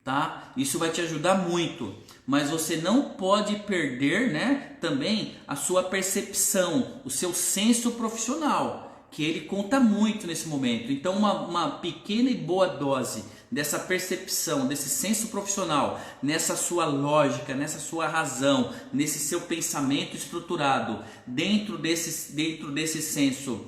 tá? Isso vai te ajudar muito, mas você não pode perder, né, também a sua percepção, o seu senso profissional, que ele conta muito nesse momento. Então uma pequena e boa dose dessa percepção, desse senso profissional, nessa sua lógica, nessa sua razão, nesse seu pensamento estruturado, dentro desse senso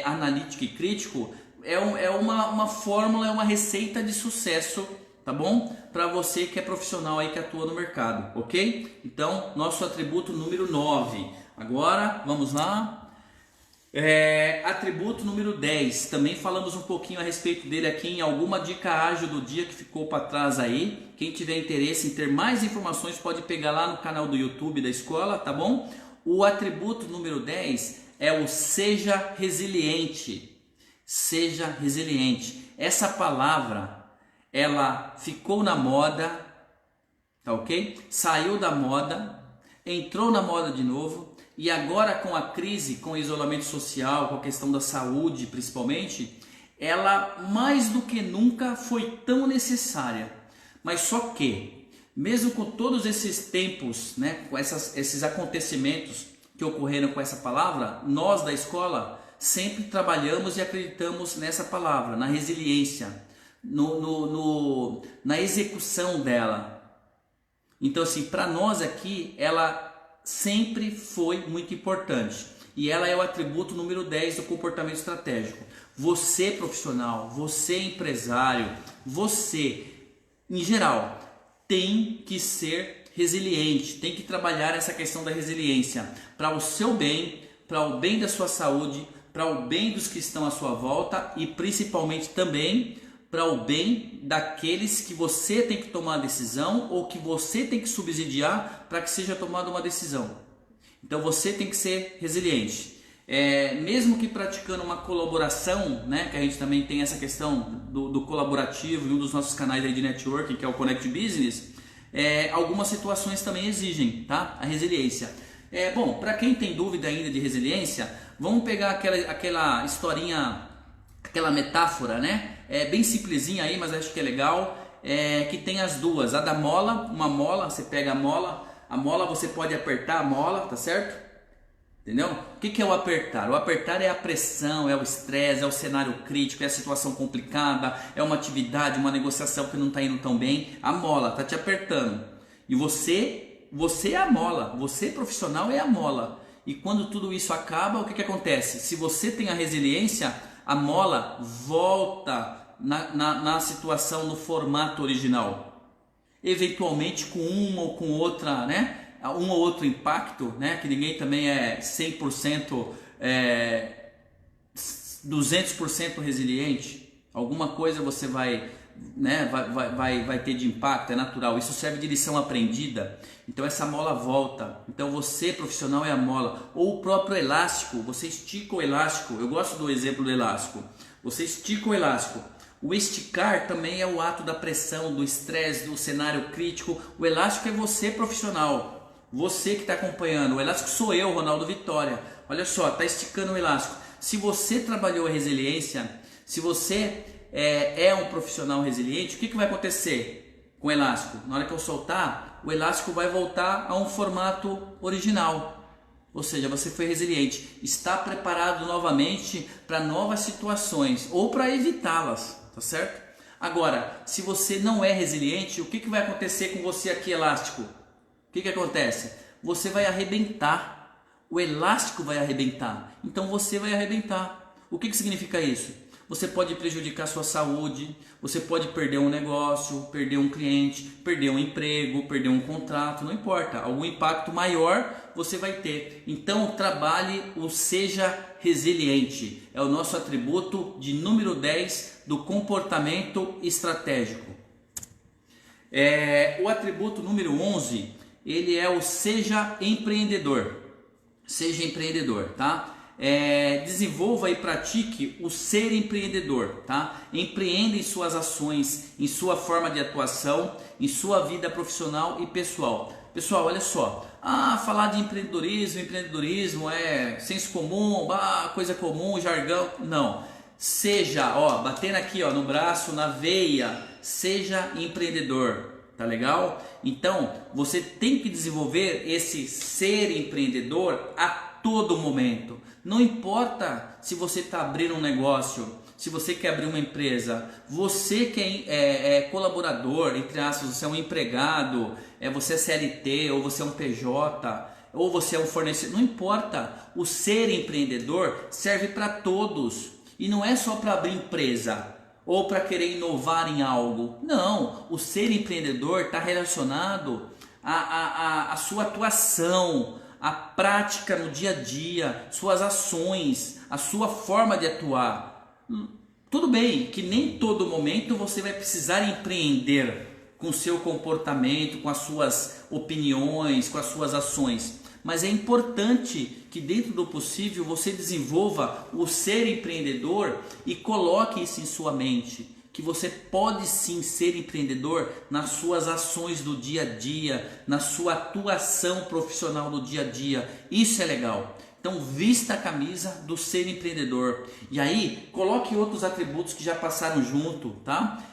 analítico e crítico, é uma fórmula, é uma receita de sucesso, tá bom? Para você que é profissional aí, que atua no mercado, ok? Então, nosso atributo número 9. Agora, vamos lá. Atributo número 10, também falamos um pouquinho a respeito dele aqui em alguma dica ágil do dia que ficou para trás aí. Quem tiver interesse em ter mais informações pode pegar lá no canal do YouTube da escola, tá bom? O atributo número 10 é o seja resiliente. Seja resiliente. Essa palavra, ela ficou na moda, tá ok? Saiu da moda, entrou na moda de novo. E agora com a crise, com o isolamento social, com a questão da saúde principalmente, ela mais do que nunca foi tão necessária. Mas só que, mesmo com todos esses tempos, né, com esses acontecimentos que ocorreram com essa palavra, nós da escola sempre trabalhamos e acreditamos nessa palavra, na resiliência, na execução dela. Então assim, para nós aqui, ela sempre foi muito importante e ela é o atributo número 10 do comportamento estratégico. Você profissional, você empresário, você em geral tem que ser resiliente, tem que trabalhar essa questão da resiliência para o seu bem, para o bem da sua saúde, para o bem dos que estão à sua volta e principalmente também para o bem daqueles que você tem que tomar a decisão ou que você tem que subsidiar para que seja tomada uma decisão. Então você tem que ser resiliente. Mesmo que praticando uma colaboração, né, que a gente também tem essa questão do colaborativo em um dos nossos canais aí de networking, que é o Connect Business, algumas situações também exigem, tá, a resiliência. Bom, para quem tem dúvida ainda de resiliência, vamos pegar aquela historinha, aquela metáfora, né? Bem simplesinha aí, mas acho que é legal, que tem as duas, a da mola, uma mola, você pega a mola você pode apertar a mola, tá certo? Entendeu? O que é o apertar? O apertar é a pressão, é o estresse, é o cenário crítico, é a situação complicada, é uma atividade, uma negociação que não está indo tão bem, a mola está te apertando, e você é a mola, você profissional é a mola, e quando tudo isso acaba, o que acontece? Se você tem a resiliência, a mola volta na situação, no formato original, eventualmente com uma ou com outra, né? Um ou outro impacto, né? Que ninguém também é 100%, 200% resiliente. Alguma coisa você vai, né? vai ter de impacto, é natural. Isso serve de lição aprendida. Então essa mola volta. Então você profissional é a mola. Ou o próprio elástico, você estica o elástico. Eu gosto do exemplo do elástico. Você estica o elástico. O esticar também é o ato da pressão, do estresse, do cenário crítico. O elástico é você profissional. Você que está acompanhando. O elástico sou eu, Ronaldo Vitória. Olha só, está esticando o elástico. Se você trabalhou a resiliência, se você é um profissional resiliente, o que vai acontecer com o elástico? Na hora que eu soltar, o elástico vai voltar a um formato original. Ou seja, você foi resiliente. Está preparado novamente para novas situações ou para evitá-las, tá certo? Agora, se você não é resiliente, o que vai acontecer com você aqui, elástico? O que acontece? Você vai arrebentar. o elástico vai arrebentar, então você vai arrebentar. O que significa isso? Você pode prejudicar sua saúde, você pode perder um negócio, perder um cliente, perder um emprego, perder um contrato, não importa. Algum impacto maior você vai ter. Então trabalhe o seja resiliente. É o nosso atributo de número 10 do comportamento estratégico. O atributo número 11, ele é o seja empreendedor. Seja empreendedor, tá? Desenvolva e pratique o ser empreendedor, tá? Empreenda em suas ações, em sua forma de atuação, em sua vida profissional e pessoal. Pessoal, olha só, falar de empreendedorismo é senso comum, coisa comum, jargão, não. Seja, batendo aqui no braço, na veia, seja empreendedor, tá legal? Então, você tem que desenvolver esse ser empreendedor a todo momento. Não importa se você está abrindo um negócio, se você quer abrir uma empresa, você que é colaborador, entre aspas, você é um empregado, você é CLT, ou você é um PJ, ou você é um fornecedor, não importa. O ser empreendedor serve para todos e não é só para abrir empresa ou para querer inovar em algo. Não, o ser empreendedor está relacionado à sua atuação, a prática no dia a dia, suas ações, a sua forma de atuar. Tudo bem que nem todo momento você vai precisar empreender com o seu comportamento, com as suas opiniões, com as suas ações. Mas é importante que dentro do possível você desenvolva o ser empreendedor e coloque isso em sua mente. Que você pode sim ser empreendedor nas suas ações do dia a dia, na sua atuação profissional do dia a dia. Isso é legal. Então vista a camisa do ser empreendedor. E aí coloque outros atributos que já passaram junto, tá?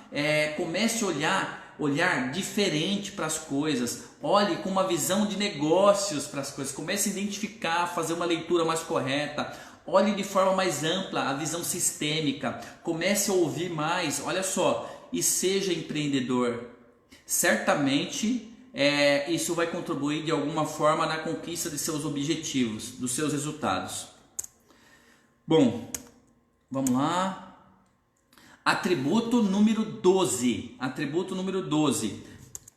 Comece a olhar diferente para as coisas. Olhe com uma visão de negócios para as coisas. Comece a identificar, fazer uma leitura mais correta. Olhe de forma mais ampla a visão sistêmica, comece a ouvir mais, olha só, e seja empreendedor. Certamente isso vai contribuir de alguma forma na conquista de seus objetivos, dos seus resultados. Bom, vamos lá. Atributo número 12. Atributo número 12.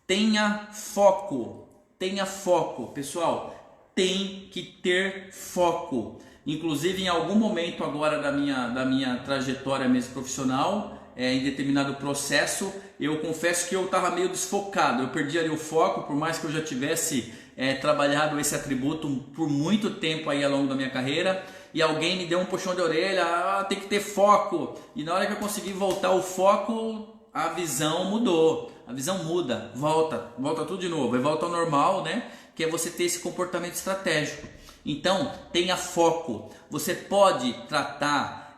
Tenha foco. Tenha foco. Pessoal, tem que ter foco. Inclusive em algum momento agora da minha trajetória mesmo profissional, em determinado processo, eu confesso que eu estava meio desfocado, eu perdi ali o foco, por mais que eu já tivesse trabalhado esse atributo por muito tempo aí ao longo da minha carreira, e alguém me deu um puxão de orelha, tem que ter foco, e na hora que eu consegui voltar o foco, a visão mudou, a visão muda, volta tudo de novo, volta ao normal, né? Que é você ter esse comportamento estratégico. Então, tenha foco. Você pode tratar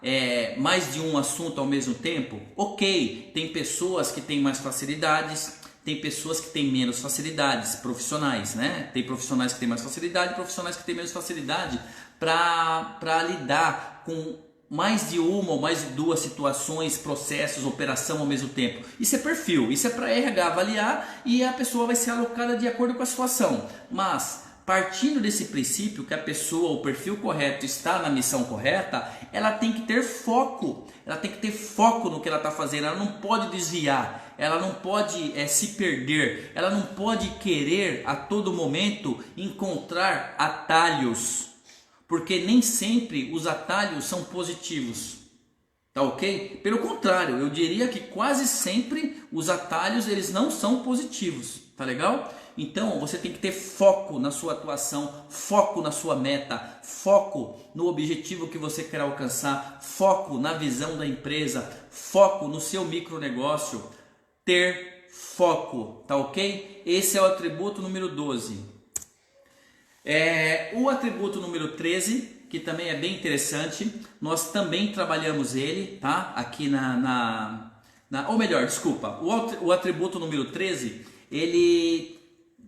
mais de um assunto ao mesmo tempo? Ok, tem pessoas que têm mais facilidades, tem pessoas que têm menos facilidades profissionais, né? Tem profissionais que têm mais facilidade, profissionais que têm menos facilidade para lidar com mais de uma ou mais de duas situações, processos, operação ao mesmo tempo. Isso é perfil, isso é para RH avaliar e a pessoa vai ser alocada de acordo com a situação. Mas partindo desse princípio que a pessoa, o perfil correto está na missão correta, ela tem que ter foco. Ela tem que ter foco no que ela está fazendo. Ela não pode desviar. Ela não pode se perder. Ela não pode querer a todo momento encontrar atalhos. Porque nem sempre os atalhos são positivos. Tá ok? Pelo contrário, eu diria que quase sempre os atalhos eles não são positivos. Tá legal? Então você tem que ter foco na sua atuação, foco na sua meta, foco no objetivo que você quer alcançar, foco na visão da empresa, foco no seu micronegócio. Ter foco, tá ok? Esse é o atributo número 12. O atributo número 13, que também é bem interessante, nós também trabalhamos ele, tá? Aqui ou melhor, desculpa, o atributo número 13, ele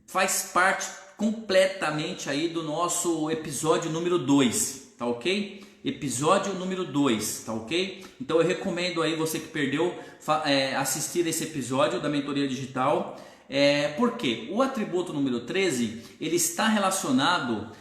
faz parte completamente aí do nosso episódio número 2, tá ok? Episódio número 2, tá ok? Então eu recomendo aí você que perdeu assistir esse episódio da Mentoria Digital. Porque o atributo número 13, ele está relacionado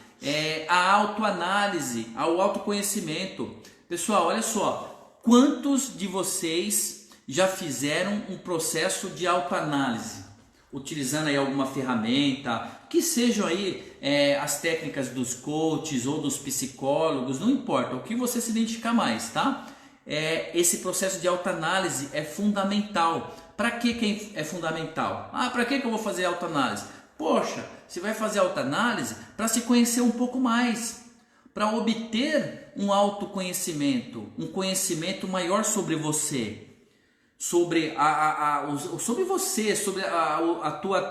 a autoanálise, ao autoconhecimento. Pessoal, olha só, quantos de vocês já fizeram um processo de autoanálise? Utilizando aí alguma ferramenta, que sejam aí as técnicas dos coaches ou dos psicólogos, não importa, o que você se identificar mais, tá? Esse processo de autoanálise é fundamental. Para que é fundamental? Para que eu vou fazer autoanálise? Poxa, você vai fazer autoanálise para se conhecer um pouco mais, para obter um autoconhecimento, um conhecimento maior sobre você. Sobre sobre você, sobre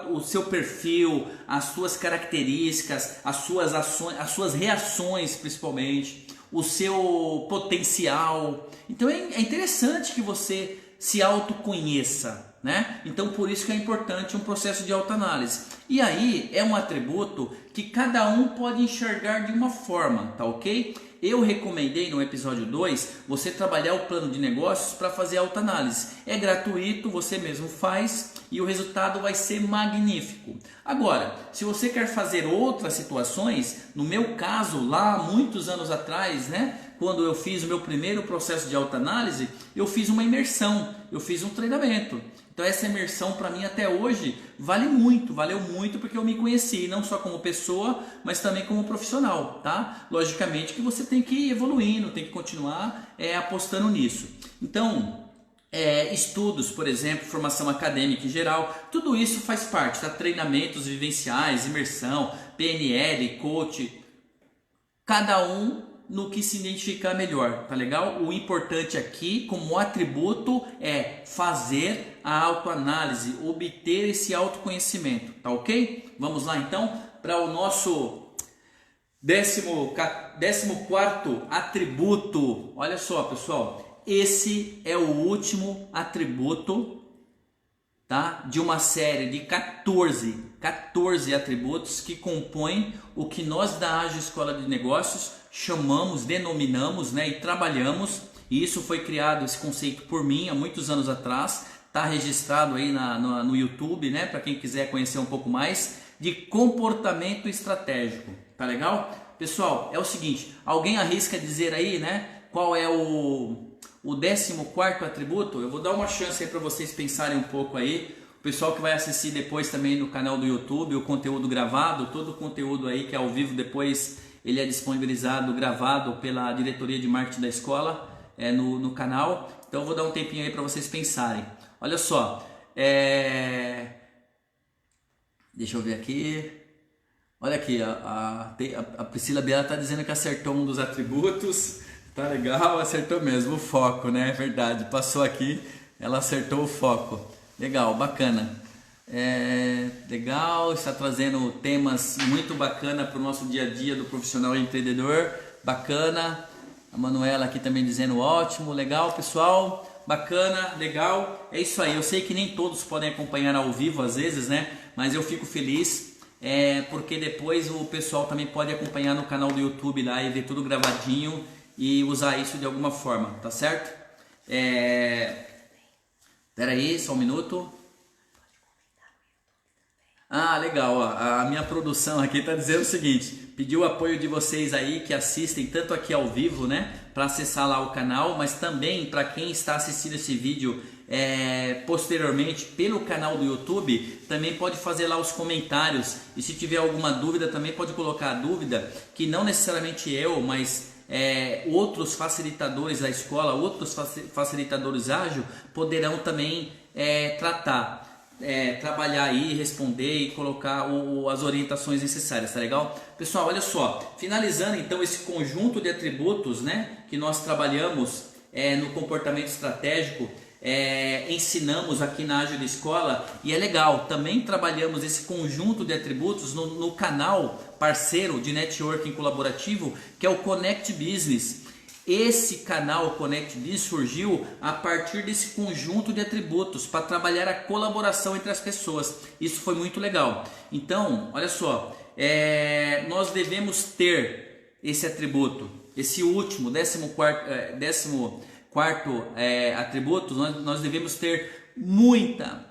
o seu perfil, as suas características, as suas ações, as suas reações principalmente, o seu potencial. Então é interessante que você se autoconheça, né? Então por isso que é importante um processo de autoanálise. E aí é um atributo que cada um pode enxergar de uma forma, tá ok? Eu recomendei no episódio 2 você trabalhar o plano de negócios para fazer autoanálise. É gratuito, você mesmo faz e o resultado vai ser magnífico. Agora, se você quer fazer outras situações, no meu caso, lá muitos anos atrás, né, quando eu fiz o meu primeiro processo de autoanálise, eu fiz uma imersão, eu fiz um treinamento. Então essa imersão para mim até hoje valeu muito porque eu me conheci, não só como pessoa, mas também como profissional, tá? Logicamente que você tem que ir evoluindo, tem que continuar apostando nisso. Então, estudos, por exemplo, formação acadêmica em geral, tudo isso faz parte, tá? Treinamentos vivenciais, imersão, PNL, coach, cada um no que se identificar melhor, tá legal? O importante aqui, como atributo, é fazer a autoanálise, obter esse autoconhecimento, tá ok? Vamos lá então para o nosso 14º atributo. Olha só, pessoal, esse é o último atributo, tá? De uma série de 14 atributos que compõem o que nós da Ágil Escola de Negócios chamamos, denominamos, né, e trabalhamos. E isso foi criado, esse conceito, por mim há muitos anos atrás. Está registrado aí no YouTube, né, para quem quiser conhecer um pouco mais, de comportamento estratégico. Tá legal? Pessoal, é o seguinte, alguém arrisca dizer aí, né, qual é o 14º atributo? Eu vou dar uma chance aí para vocês pensarem um pouco aí. O pessoal que vai assistir depois também no canal do YouTube, o conteúdo gravado, todo o conteúdo aí que é ao vivo depois ele é disponibilizado, gravado pela diretoria de marketing da escola no canal. Então eu vou dar um tempinho aí para vocês pensarem. Olha só, deixa eu ver aqui. Olha aqui, a Priscila Biela está dizendo que acertou um dos atributos. Tá legal, acertou mesmo, o foco, né? É verdade, passou aqui, ela acertou o foco. Legal, bacana. Legal, está trazendo temas muito bacana para o nosso dia a dia do profissional empreendedor. Bacana. A Manuela aqui também dizendo ótimo, legal, pessoal. Bacana, legal. É isso aí, eu sei que nem todos podem acompanhar ao vivo às vezes, né? Mas eu fico feliz, porque depois o pessoal também pode acompanhar no canal do YouTube lá e ver tudo gravadinho e usar isso de alguma forma, tá certo? Espera aí, só um minuto. Legal, ó. A minha produção aqui está dizendo o seguinte, pediu o apoio de vocês aí que assistem tanto aqui ao vivo, né, para acessar lá o canal, mas também para quem está assistindo esse vídeo posteriormente pelo canal do YouTube, também pode fazer lá os comentários, e se tiver alguma dúvida também pode colocar a dúvida, que não necessariamente eu, mas outros facilitadores da escola, outros facilitadores ágil poderão também trabalhar aí, responder e colocar as orientações necessárias, tá legal? Pessoal, olha só, finalizando então esse conjunto de atributos, né, que nós trabalhamos no comportamento estratégico, ensinamos aqui na Ágil Escola, e é legal, também trabalhamos esse conjunto de atributos no canal parceiro de networking colaborativo, que é o Connect Business. Esse canal Connect Business surgiu a partir desse conjunto de atributos para trabalhar a colaboração entre as pessoas. Isso foi muito legal. Então, olha só, nós devemos ter esse atributo, esse último, 14º atributo. Nós devemos ter muita,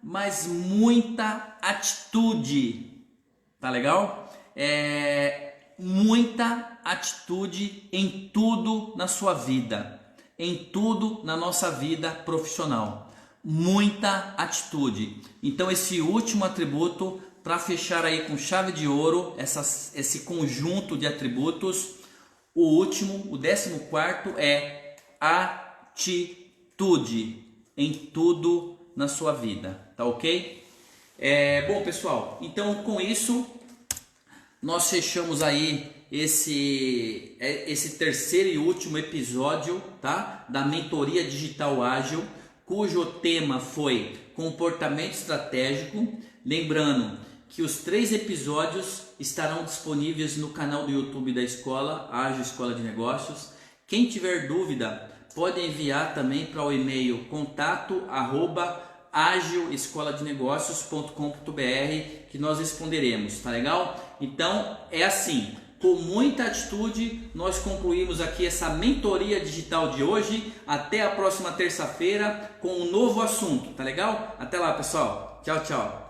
mas muita atitude Tá legal? Muita atitude em tudo na sua vida, em tudo na nossa vida profissional. Muita atitude. Então esse último atributo, para fechar aí com chave de ouro, esse conjunto de atributos, o último, o 14º é atitude em tudo na sua vida, tá ok? Bom pessoal, então com isso nós fechamos aí esse terceiro e último episódio, tá? Da mentoria digital ágil, cujo tema foi comportamento estratégico. Lembrando que os 3 episódios estarão disponíveis no canal do YouTube da escola, Ágil Escola de Negócios. Quem tiver dúvida pode enviar também para o e-mail contato@agilescoladenegocios.com.br que nós responderemos, tá legal? Então é assim, com muita atitude nós concluímos aqui essa mentoria digital de hoje. Até a próxima terça-feira com um novo assunto, tá legal? Até lá pessoal, tchau, tchau.